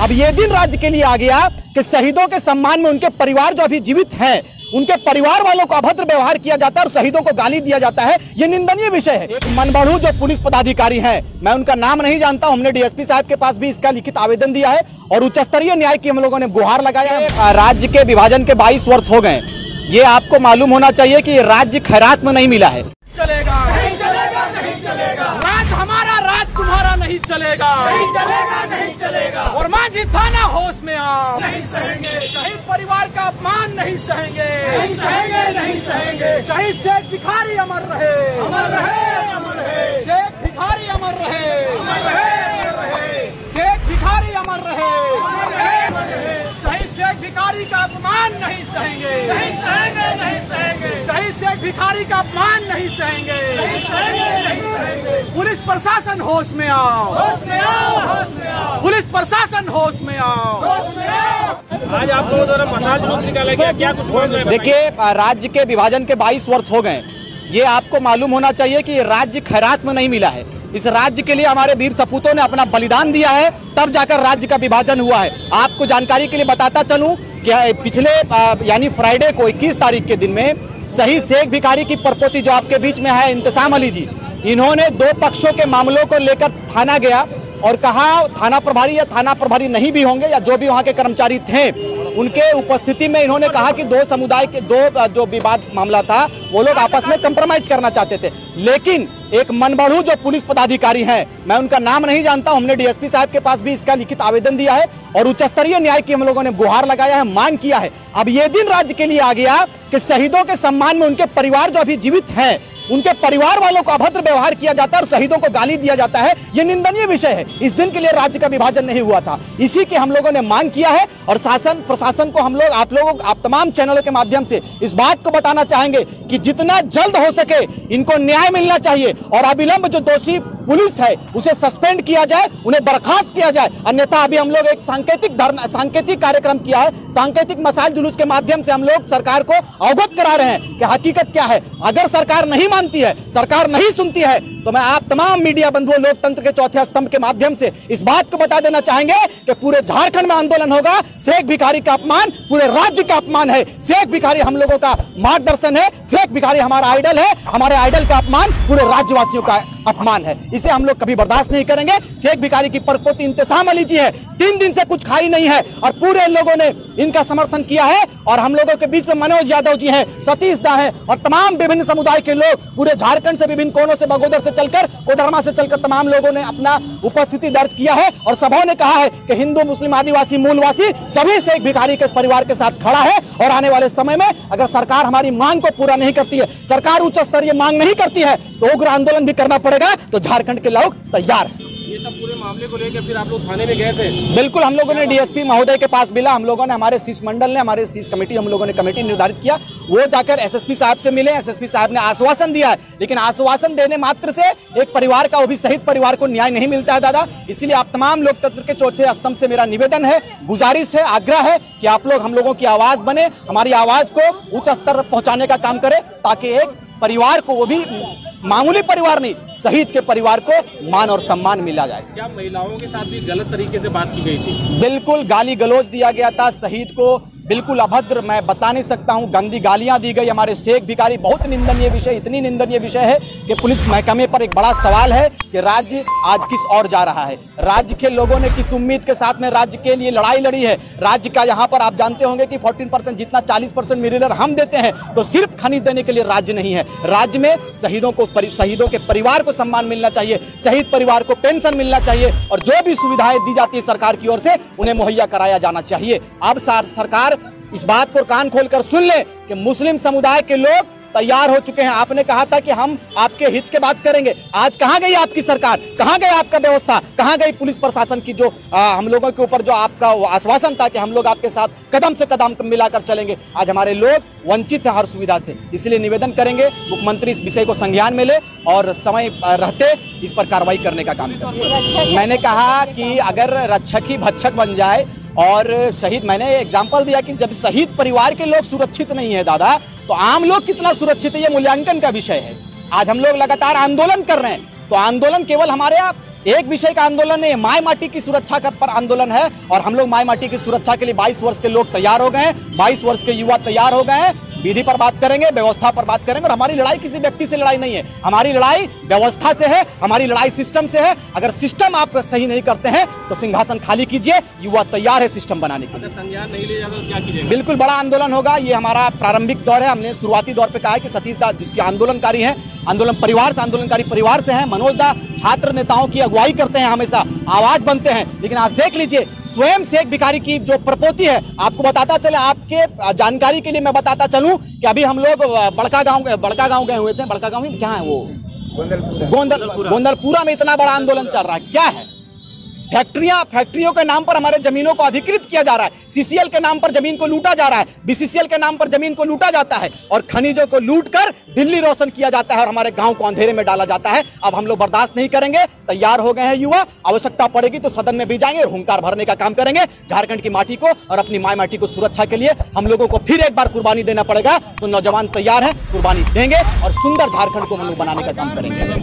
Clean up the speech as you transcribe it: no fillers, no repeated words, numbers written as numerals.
अब ये दिन राज्य के लिए आ गया कि शहीदों के सम्मान में उनके परिवार जो अभी जीवित हैं, उनके परिवार वालों को अभद्र व्यवहार किया जाता है और शहीदों को गाली दिया जाता है। ये निंदनीय विषय है। एक मनबढ़ू जो पुलिस पदाधिकारी हैं, मैं उनका नाम नहीं जानता, हमने डीएसपी साहब के पास भी इसका लिखित आवेदन दिया है और उच्च स्तरीय न्याय की हम लोगों ने गुहार लगाया है। राज्य के विभाजन के 22 वर्ष हो गए, ये आपको मालूम होना चाहिए कि राज्य खैरात में नहीं मिला है। चलेगा नहीं चलेगा नहीं चलेगा, राज हमारा राज तुम्हारा नहीं चलेगा नहीं चलेगा नहीं चलेगा। और मांझी थाना होश में आओ, नहीं सहेंगे शहीद परिवार का अपमान, नहीं सहेंगे नहीं सहेंगे नहीं सहेंगे। शहीद शेख भिखारी अमर रहे अमर रहे अमर रहे, शेख भिखारी अमर रहे अमर रहे अमर रहे, शेख भिखारी अमर रहे अमर रहे। शहीद शेख भिखारी का अपमान नहीं सहेंगे नहीं सहेंगे नहीं सहेंगे। शहीद शेख भिखारी का अपमान नहीं सहेंगे नहीं सहेंगे नहीं सहेंगे। पुलिस प्रशासन होश में आओ, होश में आओ, होश में आओ। पुलिस प्रशासन होश में आओ, होश में आओ। आज आप लोगों द्वारा मशाल जुलूस निकाला गया, क्या कुछ बोल रहे हैं? देखिए, राज्य के विभाजन के 22 वर्ष हो गए, ये आपको मालूम होना चाहिए कि राज्य खैरात में नहीं मिला है। इस राज्य के लिए हमारे वीर सपूतों ने अपना बलिदान दिया है, तब जाकर राज्य का विभाजन हुआ है। आपको जानकारी के लिए बताता चलूं कि पिछले यानी फ्राइडे को 21 तारीख के दिन में शहीद शेख भिखारी की परपोती जो आपके बीच में है, इंतसाम अली जी, इन्होंने 2 पक्षों के मामलों को लेकर थाना गया और कहा थाना प्रभारी या थाना प्रभारी नहीं भी होंगे या जो भी वहां के कर्मचारी थे, उनके उपस्थिति में इन्होंने कहा कि 2 समुदाय के 2 जो विवाद मामला था वो लोग आपस में कंप्रोमाइज करना चाहते थे। लेकिन एक मनबढ़ू जो पुलिस पदाधिकारी हैं, मैं उनका नाम नहीं जानता, हमने डीएसपी साहब के पास भी इसका लिखित आवेदन दिया है और उच्च स्तरीय न्याय की हम लोगों ने गुहार लगाया है, मांग किया है। अब ये दिन राज्य के लिए आ गया कि शहीदों के सम्मान में उनके परिवार जो अभी जीवित हैं, उनके परिवार वालों को अभद्र व्यवहार किया जाता है और शहीदों को गाली दिया जाता है। ये निंदनीय विषय है। इस दिन के लिए राज्य का विभाजन नहीं हुआ था, इसी की हम लोगों ने मांग किया है और शासन प्रशासन को हम लोग आप तमाम चैनलों के माध्यम से इस बात को बताना चाहेंगे कि जितना जल्द हो सके इनको न्याय मिलना चाहिए और अविलंब जो दोषी पुलिस है उसे सस्पेंड किया जाए, उन्हें बर्खास्त किया जाए। अन्यथा अभी हम लोग एक सांकेतिक कार्यक्रम किया है, सांकेतिक मशाल जुलूस के माध्यम से हम लोग सरकार को अवगत करा रहे हैं कि हकीकत क्या है। अगर सरकार नहीं मानती है, सरकार नहीं सुनती है, तो मैं आप तमाम मीडिया बंधुओं, लोकतंत्र के चौथे स्तंभ के माध्यम से इस बात को बता देना चाहेंगे कि पूरे झारखंड में आंदोलन होगा। शेख भिखारी का अपमान पूरे राज्य का अपमान है। शेख भिखारी हम लोगों का मार्गदर्शन है, शेख भिखारी हमारा आइडल है, हमारे आइडल का अपमान पूरे राज्यवासियों का अपमान है। इसे हम लोग कभी बर्दाश्त नहीं करेंगे। शेख भिखारी की परपोती इंतसाम अली जी है, 3 दिन से कुछ खाई नहीं है और पूरे लोगों ने इनका समर्थन किया है और हम लोगों के बीच में मनोज यादव जी हैं, सतीश दा है और तमाम विभिन्न समुदाय के लोग पूरे झारखंड से, विभिन्न कोनों से, बगोदर से चलकर, कोडरमा से चलकर तमाम लोगों ने अपना उपस्थिति दर्ज किया है और सबों ने कहा है कि हिंदू, मुस्लिम, आदिवासी, मूलवासी सभी शेख भिखारी के परिवार के साथ खड़ा है। और आने वाले समय में अगर सरकार हमारी मांग को पूरा नहीं करती है, सरकार उच्च स्तरीय मांग नहीं करती है, तो उग्र आंदोलन भी करना पड़ेगा। तो झारखंड के लोग तैयार हैं। ये सब पूरे मामले को लेकर फिर आप लोग थाने में गए थे? बिल्कुल, हम लोगों ने डीएसपी महोदय के पास मिला, हम लोगों ने हमारे शीर्ष मंडल ने, हमारे शीर्ष कमेटी, हम लोगों ने कमेटी निर्धारित किया, वो जाकर एसएसपी साहब से मिले। एसएसपी साहब ने आश्वासन दिया है, लेकिन आश्वासन देने मात्र से एक परिवार का, वो भी शहीद परिवार को न्याय नहीं मिलता है दादा। इसीलिए आप तमाम लोकतंत्र के चौथे स्तंभ से मेरा निवेदन है, गुजारिश है, आग्रह है कि आप लोग हम लोगों की आवाज बने, हमारी आवाज को उच्च स्तर तक पहुंचाने का काम करें, ताकि एक परिवार को, वो भी मामूली परिवार नहीं, शहीद के परिवार को मान और सम्मान मिला जाए। क्या महिलाओं के साथ भी गलत तरीके से बात की गई थी? बिल्कुल, गाली गलौज दिया गया था शहीद को, बिल्कुल अभद्र, मैं बता नहीं सकता हूं, गंदी गालियां दी गई हमारे शेख भिखारी। बहुत निंदनीय विषय, इतनी निंदनीय विषय है कि पुलिस महकमे पर एक बड़ा सवाल है कि राज्य आज किस ओर जा रहा है। राज्य के लोगों ने किस उम्मीद के साथ में राज्य के लिए लड़ाई लड़ी है। राज्य का यहाँ पर आप जानते होंगे कि 14% जितना 40% मिरर हम देते हैं, तो सिर्फ खनिज देने के लिए राज्य नहीं है। राज्य में शहीदों के परिवार को सम्मान मिलना चाहिए, शहीद परिवार को पेंशन मिलना चाहिए और जो भी सुविधाएं दी जाती है सरकार की ओर से, उन्हें मुहैया कराया जाना चाहिए। अब सरकार इस बात को कान खोलकर सुन ले कि मुस्लिम समुदाय के लोग तैयार हो चुके हैं। आपने कहा था कि हम आपके हित के बात करेंगे, आज कहां गई आपकी सरकार, कहां गई आपका व्यवस्था, कहां गई पुलिस प्रशासन की जो हम लोगों के ऊपर जो आपका आश्वासन था कि हम लोग आपके साथ कदम से कदम मिलाकर चलेंगे। आज हमारे लोग वंचित है हर सुविधा से। इसलिए निवेदन करेंगे मुख्यमंत्री इस विषय को संज्ञान में ले और समय रहते इस पर कार्रवाई करने का काम करें। मैंने कहा कि अगर रक्षक ही भक्षक बन जाए और शहीद, मैंने एग्जाम्पल दिया कि जब शहीद परिवार के लोग सुरक्षित नहीं है दादा, तो आम लोग कितना सुरक्षित है, ये मूल्यांकन का विषय है। आज हम लोग लगातार आंदोलन कर रहे हैं, तो आंदोलन केवल हमारे एक विषय का आंदोलन नहीं है, माय माटी की सुरक्षा पर आंदोलन है। और हम लोग माय माटी की सुरक्षा के लिए 22 वर्ष के लोग तैयार हो गए हैं, 22 वर्ष के युवा तैयार हो गए हैं। विधि पर बात करेंगे, व्यवस्था पर बात करेंगे। और हमारी लड़ाई किसी व्यक्ति से लड़ाई नहीं है, हमारी लड़ाई व्यवस्था से है, हमारी लड़ाई सिस्टम से है। अगर सिस्टम आप सही नहीं करते हैं तो सिंहासन खाली कीजिए। युवा तैयार है सिस्टम बनाने के लिए। संज्ञान नहीं लिया जाता तो क्या कीजिएगा? बिल्कुल बड़ा आंदोलन होगा। ये हमारा प्रारंभिक दौर है। हमने शुरुआती दौर पे कहा है कि सतीश दास जिसके आंदोलनकारी हैं, आंदोलन परिवार से, आंदोलनकारी परिवार से हैं। मनोज दा छात्र नेताओं की अगुवाई करते हैं, हमेशा आवाज बनते हैं। लेकिन आज देख लीजिए, स्वयं से एक भिखारी की जो प्रपोति है। आपको बताता चले, आपके जानकारी के लिए मैं बताता चलूं कि अभी हम लोग बड़का गांव गए हुए थे। बड़का गांव में क्या है वो, गोंदलपुरा में इतना बड़ा आंदोलन चल रहा है। क्या है? फैक्ट्रियों के नाम पर हमारे जमीनों को अधिकृत किया जा रहा है। सीसीएल के नाम पर जमीन को लूटा जा रहा है, बीसीसीएल के नाम पर जमीन को लूटा जाता है और खनिजों को लूटकर दिल्ली रोशन किया जाता है और हमारे गांव को अंधेरे में डाला जाता है। अब हम लोग बर्दाश्त नहीं करेंगे। तैयार हो गए हैं युवा, आवश्यकता पड़ेगी तो सदन में भी जाएंगे, हुंकार भरने का काम करेंगे। झारखंड की माटी को और अपनी माय माटी को सुरक्षा के लिए हम लोगों को फिर एक बार कुर्बानी देना पड़ेगा। तो नौजवान तैयार है, कुर्बानी देंगे और सुंदर झारखंड को हम लोग बनाने का काम करेंगे।